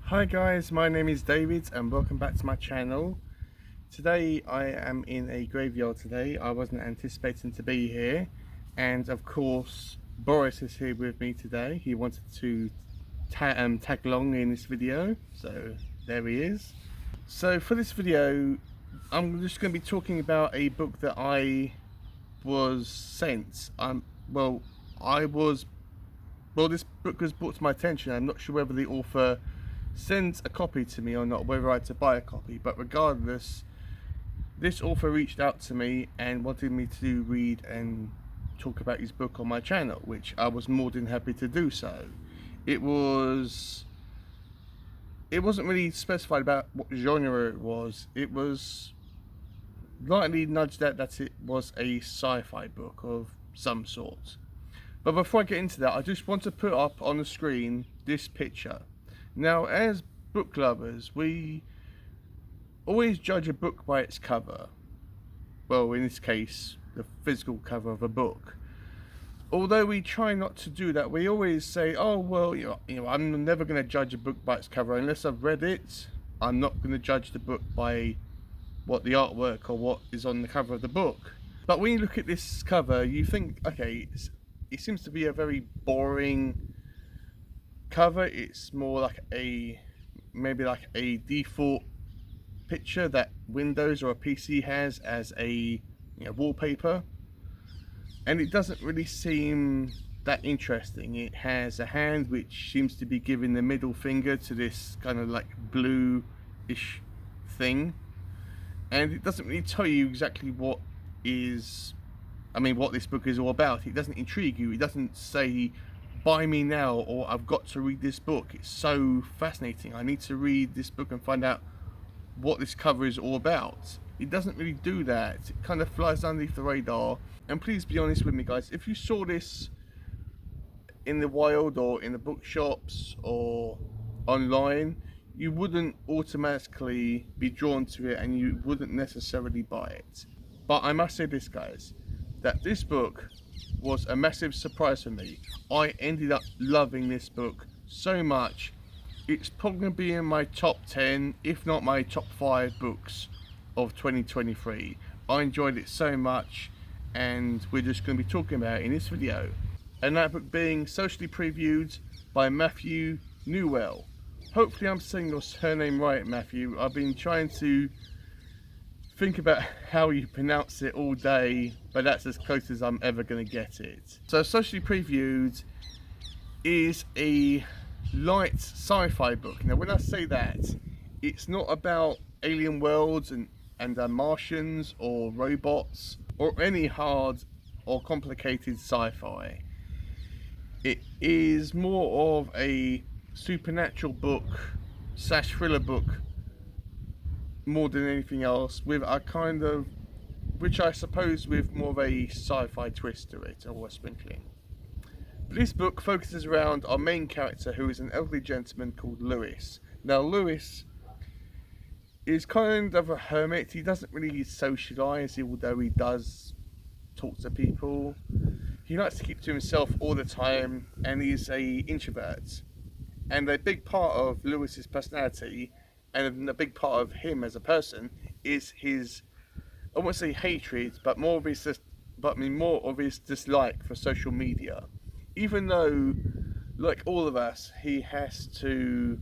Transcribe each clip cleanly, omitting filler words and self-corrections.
Hi guys, my name is David and welcome back to my channel. Today I am in a graveyard today. I wasn't anticipating to be here, and of course Boris is here with me today. He wanted to tag along in this video, so there he is. So for this video I'm just going to be talking about a book that I was sent. This book was brought to my attention. I'm not sure whether the author sends a copy to me or not, whether I had to buy a copy, but regardless, this author reached out to me and wanted me to read and talk about his book on my channel, which I was more than happy to do so. It wasn't really specified about what genre it was. It was lightly nudged out that it was a sci-fi book of some sort. But before I get into that, I just want to put up on the screen this picture. Now, as book lovers, we always judge a book by its cover. Well, in this case, the physical cover of a book. Although we try not to do that, we always say, oh, well, you know, I'm never going to judge a book by its cover unless I've read it. I'm not going to judge the book by what the artwork or what is on the cover of the book. But when you look at this cover, you think, okay, it seems to be a very boring cover. It's more like maybe like a default picture that Windows or a PC has as a wallpaper, and it doesn't really seem that interesting. It has a hand which seems to be giving the middle finger to this kind of like blue-ish thing, and it doesn't really tell you exactly what this book is all about. It doesn't intrigue you. It doesn't say buy me now or I've got to read this book. It's so fascinating, I need to read this book and find out what this cover is all about. It doesn't really do that. It kind of flies underneath the radar. And please be honest with me guys, if you saw this in the wild or in the bookshops or online, you wouldn't automatically be drawn to it and you wouldn't necessarily buy it. But I must say this guys, that this book was a massive surprise for me. I ended up loving this book so much. It's probably going to be in my top 10, if not my top 5 books of 2023. I enjoyed it so much, and we're just going to be talking about it in this video. And that book being Socially Previewed by Matthew Newell. Hopefully I'm saying your surname right, Matthew. I've been trying to think about how you pronounce it all day, but that's as close as I'm ever going to get it. So Socially Previewed is a light sci-fi book. Now when I say that, it's not about alien worlds and Martians or robots or any hard or complicated sci-fi. It is more of a supernatural book / thriller book more than anything else, with a kind of, which I suppose with more of a sci-fi twist to it, or a sprinkling. But this book focuses around our main character, who is an elderly gentleman called Lewis. Now Lewis is kind of a hermit. He doesn't really socialise, although he does talk to people. He likes to keep to himself all the time, and he's an introvert. And a big part of Lewis's personality, and a big part of him as a person, is his, I won't say hatred, but more of his dislike for social media. Even though, like all of us, he has to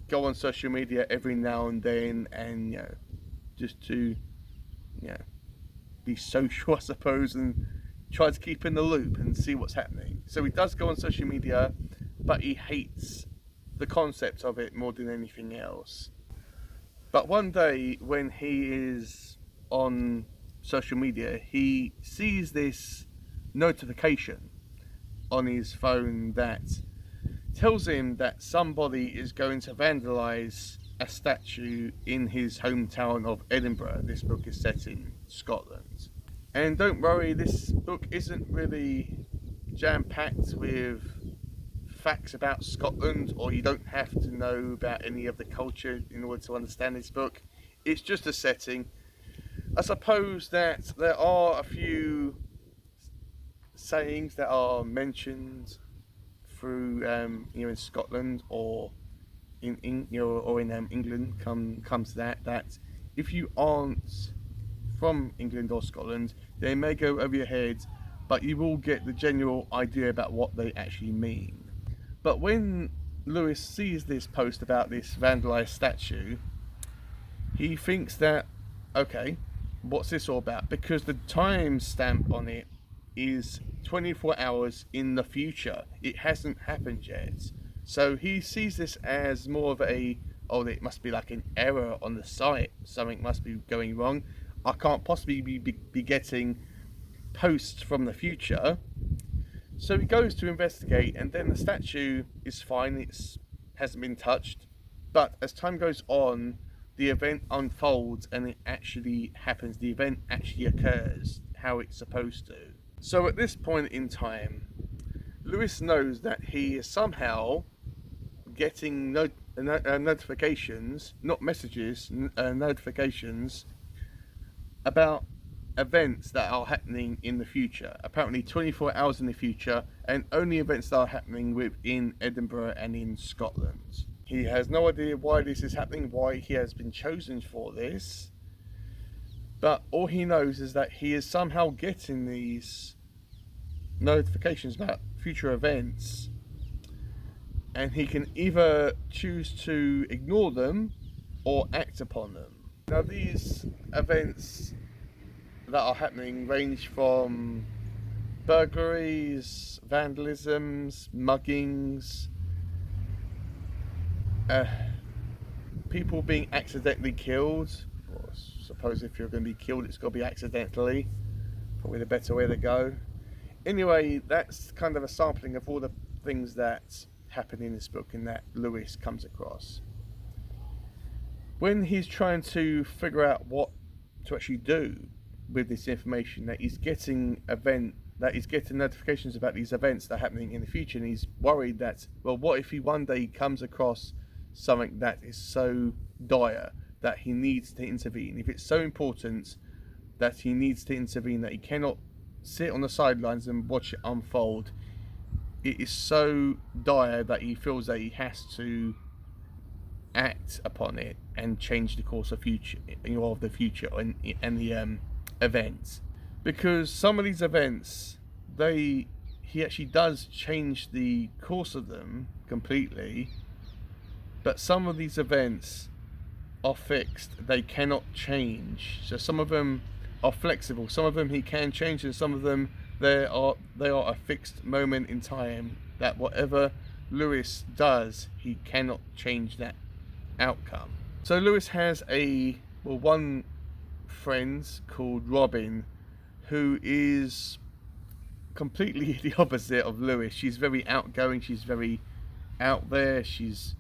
go on social media every now and then, and just to be social, I suppose, and try to keep in the loop and see what's happening. So he does go on social media, but he hates the concept of it more than anything else. But one day when he is on social media, he sees this notification on his phone that tells him that somebody is going to vandalise a statue in his hometown of Edinburgh. This book is set in Scotland. And don't worry, this book isn't really jam-packed with facts about Scotland, or you don't have to know about any of the culture in order to understand this book. It's just a setting. I suppose that there are a few sayings that are mentioned through in Scotland or in England comes to that if you aren't from England or Scotland, they may go over your head, but you will get the general idea about what they actually mean. But when Lewis sees this post about this vandalised statue, he thinks that, okay, what's this all about? Because the time stamp on it is 24 hours in the future. It hasn't happened yet. So he sees this as more of a, oh, it must be like an error on the site. Something must be going wrong. I can't possibly be getting posts from the future. So he goes to investigate, and then the statue is fine. It hasn't been touched. But as time goes on, the event unfolds and it actually happens. The event actually occurs how it's supposed to. So at this point in time, Lewis knows that he is somehow getting notifications, not messages, notifications about events that are happening in the future. Apparently 24 hours in the future, and only events that are happening within Edinburgh and in Scotland. He has no idea why this is happening, why he has been chosen for this, but all he knows is that he is somehow getting these notifications about future events, and he can either choose to ignore them or act upon them. Now, these events that are happening range from burglaries, vandalisms, muggings, people being accidentally killed. Or I suppose if you're going to be killed, it's got to be accidentally. Probably the better way to go. Anyway, that's kind of a sampling of all the things that happen in this book and that Lewis comes across. When he's trying to figure out what to actually do with this information, that he's getting notifications about these events that are happening in the future, and he's worried that, well, what if he one day comes across something that is so dire that he needs to intervene? If it's so important that he needs to intervene, that he cannot sit on the sidelines and watch it unfold, it is so dire that he feels that he has to act upon it and change the course of the future and the events. Because some of these events, he actually does change the course of them completely, but some of these events are fixed, they cannot change. So some of them are flexible, some of them he can change, and some of them they are a fixed moment in time that whatever Lewis does, he cannot change that outcome. So Lewis has one friend called Robin, who is completely the opposite of Lewis. She's very outgoing, she's very out there, she's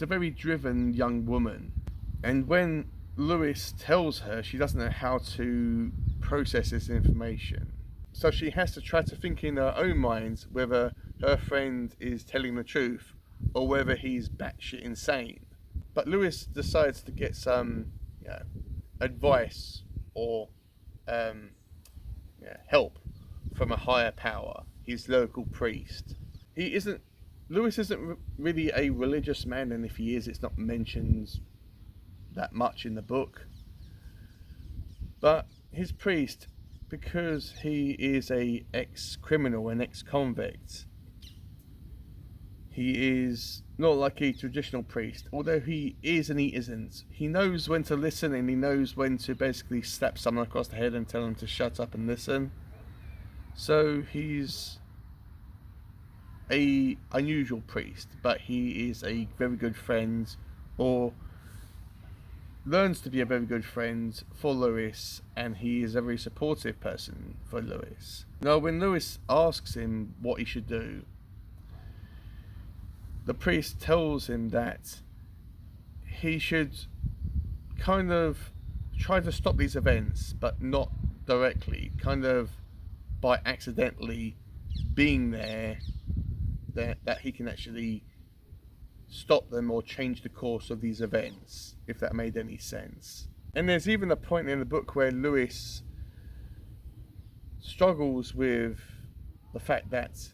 a very driven young woman. And when Lewis tells her, she doesn't know how to process this information. So she has to try to think in her own mind whether her friend is telling the truth or whether he's batshit insane. But Lewis decides to get some advice or help from a higher power, his local priest. Lewis isn't really a religious man, and if he is, it's not mentioned that much in the book. But his priest, because he is a ex-criminal, an ex-convict, he is not like a traditional priest. Although he is and he isn't. He knows when to listen, and he knows when to basically slap someone across the head and tell them to shut up and listen. So he's a unusual priest, but he is a very good friend, or learns to be a very good friend for Lewis, and he is a very supportive person for Lewis. Now, when Lewis asks him what he should do, the priest tells him that he should kind of try to stop these events, but not directly, kind of by accidentally being there, that he can actually stop them or change the course of these events, if that made any sense. And there's even a point in the book where Lewis struggles with the fact that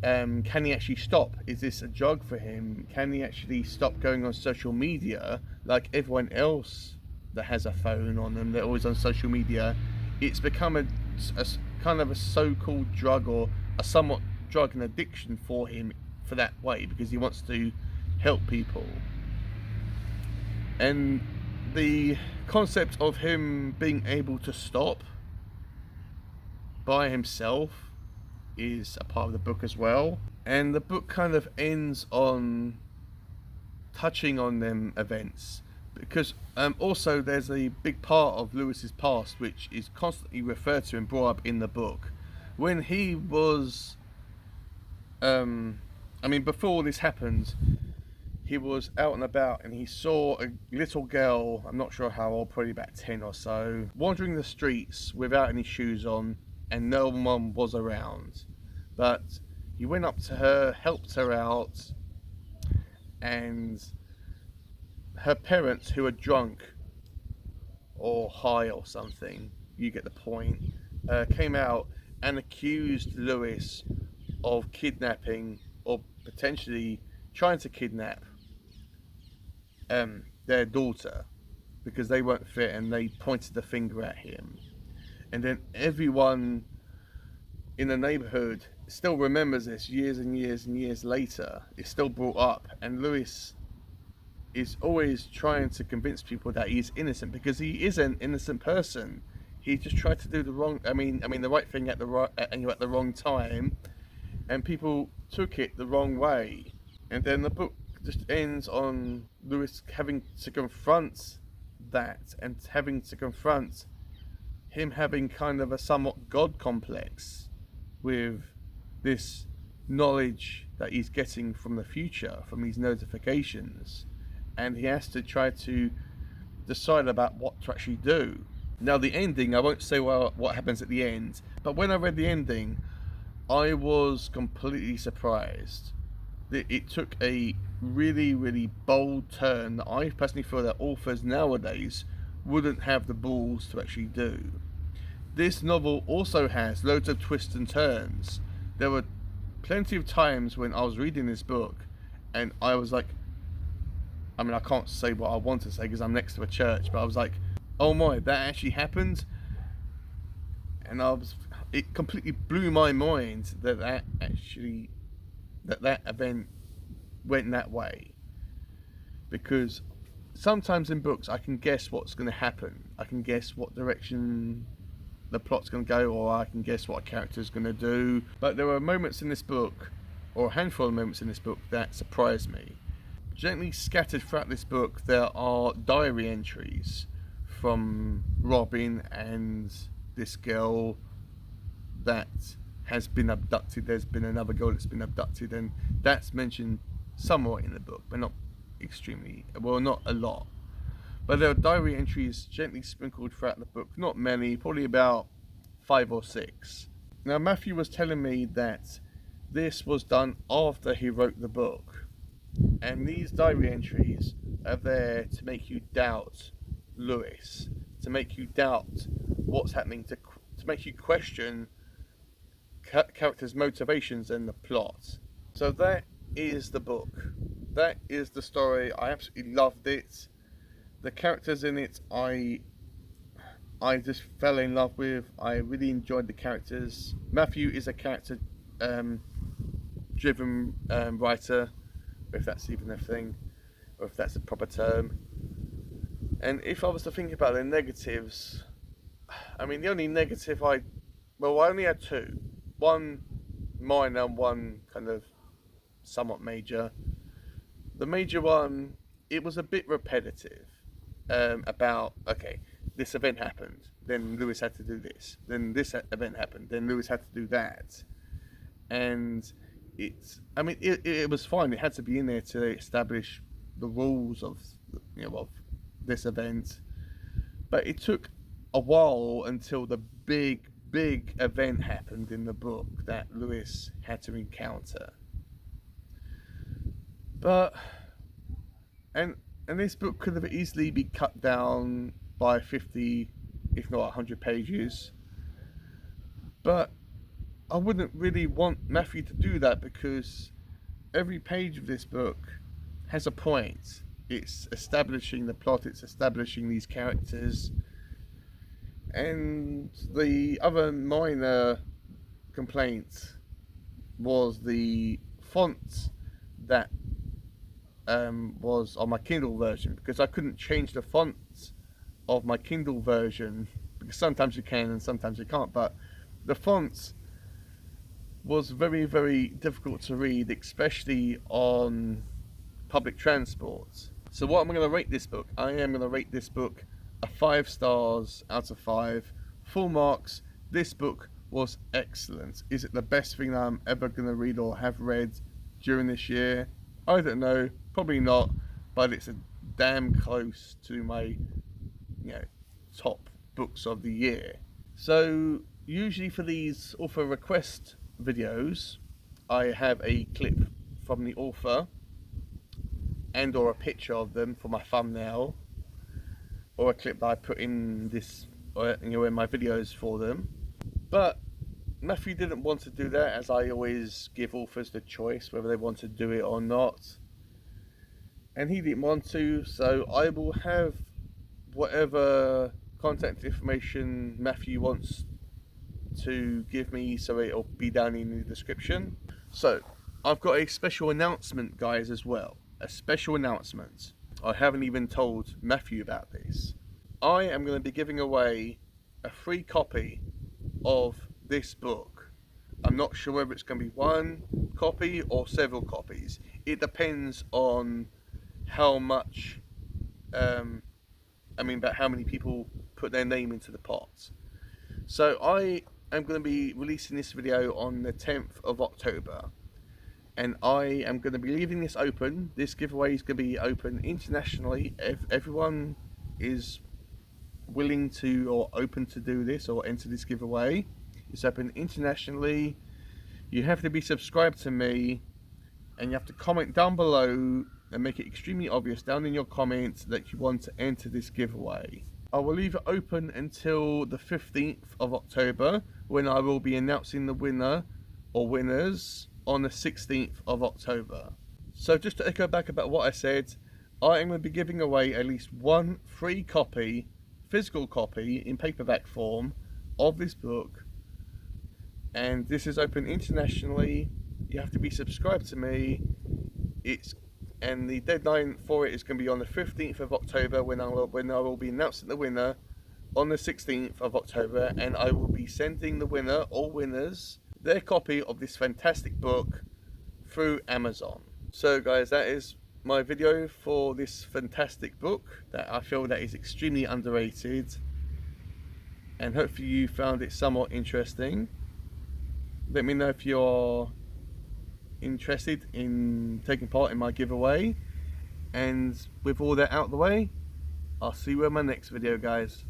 can he actually stop? Is this a drug for him? Can he actually stop going on social media like everyone else that has a phone on them? They're always on social media. It's become a kind of a so-called drug, or a somewhat drug and addiction for him, for that way, because he wants to help people. And the concept of him being able to stop by himself is a part of the book as well. And the book kind of ends on touching on them events, because also there's a big part of Lewis's past which is constantly referred to and brought up in the book. When he was before this happened, he was out and about and he saw a little girl, I'm not sure how old, probably about 10 or so, wandering the streets without any shoes on, and no one was around. But he went up to her, helped her out, and her parents, who were drunk or high or something, you get the point, came out and accused Lewis of kidnapping, or potentially trying to kidnap their daughter, because they weren't fit, and they pointed the finger at him. And then everyone in the neighborhood still remembers this years and years and years later. It's still brought up, and Lewis is always trying to convince people that he's innocent, because he is an innocent person. He just tried to do the right thing at the wrong time, and people took it the wrong way. And then the book just ends on Lewis having to confront that, and having to confront him having kind of a somewhat God complex with this knowledge that he's getting from the future, from these notifications, and he has to try to decide about what to actually do. Now, the ending, I won't say what happens at the end, but when I read the ending, I was completely surprised. It took a really, really bold turn that I personally feel that authors nowadays wouldn't have the balls to actually do. This novel also has loads of twists and turns. There were plenty of times when I was reading this book and I was like, I can't say what I want to say because I'm next to a church, but I was like, oh my, that actually happened? And it completely blew my mind that event went that way. Because sometimes in books I can guess what's going to happen. I can guess what direction the plot's going to go, or I can guess what a character's going to do. But there were moments in this book, or a handful of moments in this book, that surprised me. Gently scattered throughout this book, there are diary entries from Robin and this girl that has been abducted. There's been another girl that's been abducted, and that's mentioned somewhat in the book, but not extremely, well, not a lot. But there are diary entries gently sprinkled throughout the book, not many, probably about 5 or 6. Now, Matthew was telling me that this was done after he wrote the book, and these diary entries are there to make you doubt Lewis, to make you doubt what's happening, to make you question characters' motivations and the plot. So that is the book. That is the story. I absolutely loved it. The characters in it, I just fell in love with. I really enjoyed the characters. Matthew is a character driven writer, if that's even a thing, or if that's a proper term. And if I was to think about the negatives, the only negative I only had 2. One minor, one kind of somewhat major. The major one, it was a bit repetitive. about, okay, this event happened, then Lewis had to do this, then this event happened, then Lewis had to do that. And it was fine. It had to be in there to establish the rules of, of this event. But it took a while until the big event happened in the book that Lewis had to encounter. But and this book could have easily been cut down by 50, if not 100 pages. But I wouldn't really want Matthew to do that, because every page of this book has a point. It's establishing the plot, it's establishing these characters. And the other minor complaint was the font that was on my Kindle version, because I couldn't change the font of my Kindle version, because sometimes you can and sometimes you can't, but the font was very difficult to read, especially on public transport. So what I'm going to rate this book, I am going to rate this book a 5 stars out of 5, full marks. This book was excellent. Is it the best thing that I'm ever going to read or have read during this year? I don't know, probably not, but it's a damn close to my top books of the year. So usually for these author request videos, I have a clip from the author and or a picture of them for my thumbnail, or a clip that I put in this, or in my videos for them. But Matthew didn't want to do that, as I always give authors the choice whether they want to do it or not, and he didn't want to. So I will have whatever contact information Matthew wants to give me, so it'll be down in the description. So I've got a special announcement, guys, as well. A special announcement. I haven't even told Matthew about this. I am going to be giving away a free copy of this book. I'm not sure whether it's going to be one copy or several copies. It depends on how much about how many people put their name into the pot. So I am going to be releasing this video on the 10th of October, and I am going to be leaving this open. This giveaway is going to be open internationally. If everyone is willing to or open to do this or enter this giveaway, it's open internationally. You have to be subscribed to me, and you have to comment down below and make it extremely obvious down in your comments that you want to enter this giveaway. I will leave it open until the 15th of October, when I will be announcing the winner or winners on the 16th of October. So just to echo back about what I said, I am going to be giving away at least one free copy, physical copy in paperback form of this book, and this is open internationally. You have to be subscribed to me. And the deadline for it is going to be on the 15th of October, when I will be announcing the winner on the 16th of October, and I will be sending the winner or winners their copy of this fantastic book through Amazon. So guys, that is my video for this fantastic book that I feel that is extremely underrated, and hopefully you found it somewhat interesting. Let me know if you're interested in taking part in my giveaway, and with all that out of the way, I'll see you in my next video, guys.